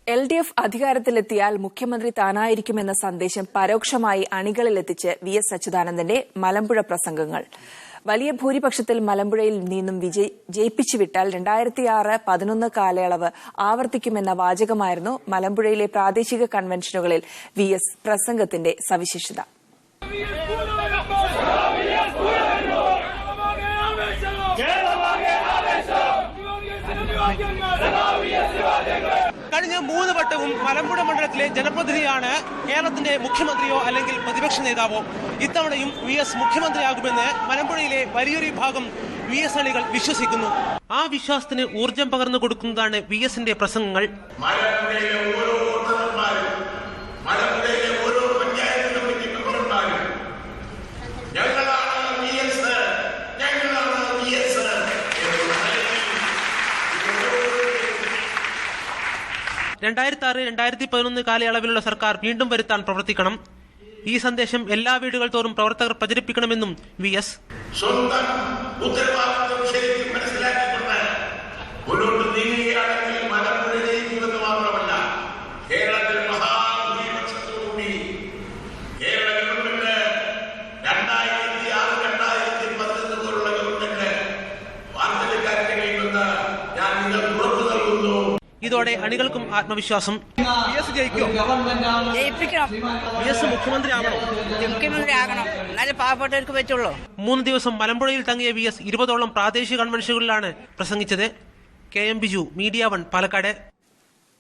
LDF അധികാരത്തിലെത്തിയാൽ മുഖ്യമന്ത്രി താനായിരിക്കുമെന്ന സന്ദേശം പരോക്ഷമായി അണികളിലെത്തിച്ച് VS അച്യുതാനന്ദന്റെ മലമ്പുഴ പ്രസംഗങ്ങൾ. വലിയ ഭൂരിപക്ഷത്തിൽ മലമ്പുഴയിൽ നിന്നും ജയിപ്പിച്ചുവിട്ടാൽ 2006-11 കാലയളവ് ആവർത്തിക്കുമെന്ന വാചകമായിരുന്നു മലമ്പുഴയിലെ പ്രാദേശിക കൺവെൻഷനുകളിൽ VS പ്രസംഗത്തിന്റെ സവിശേഷത. കഴിഞ്ഞ 3 വട്ടവും മലമ്പുഴ മണ്ഡലത്തിലെ ജനപ്രതിനിധിയാണ് കേരളത്തിന്റെ മുഖ്യമന്ത്രിയോ അല്ലെങ്കിൽ പ്രതിപക്ഷ നേതാവോ. ഇത്തവണയും VS മുഖ്യമന്ത്രിയാകുമെന്ന് മലമ്പുഴയിലെ വലിയൊരു വിഭാഗം VS അണികൾ വിശ്വസിക്കുന്നു. ആ വിശ്വാസത്തിന് ഊർജം പകർന്നു കൊടുക്കുന്നതാണ് VSന്റെ പ്രസംഗങ്ങൾ. കാലയളവിലുള്ള സർക്കാർ വീണ്ടും വരുത്താൻ പ്രവർത്തിക്കണം. ഈ സന്ദേശം എല്ലാ വീടുകൾ തോറും പ്രവർത്തകർ പ്രചരിപ്പിക്കണമെന്നും VS. സ്വന്തം ഉത്തരവാദിത്വം ശരിക്കും മനസ്സിലാക്കിക്കൊണ്ട് മുന്നോട്ട് നീങ്ങുകയാണെങ്കിൽ മലമ്പുഴ ജയിക്കുമെന്ന് മാത്രമല്ല, കേരളത്തിൽ മഹാഭൂരിപക്ഷത്തോടുകൂടി കേരള ഗവൺമെന്റ് 2006-2011 പോലുള്ള ഗവൺമെന്റ് വാർത്തെടുക്കാൻ കഴിയുമെന്ന് ഞാൻ നിങ്ങൾക്ക് ഉറപ്പു നൽകുന്നു. ഇതോടെ അണികൾക്കും ആത്മവിശ്വാസം. VS ജയിക്കും, ജയിപ്പിക്കണം. VS മുഖ്യമന്ത്രിയാകണം, എന്നാലേ പാവപ്പെട്ടവർക്ക് പറ്റുള്ളൂ. 3 ദിവസം മലമ്പുഴയിൽ തങ്ങിയ VS 20ഓളം പ്രാദേശിക കൺവെൻഷനുകളിലാണ് പ്രസംഗിച്ചത്. KM Biju, media 1, Palakkad.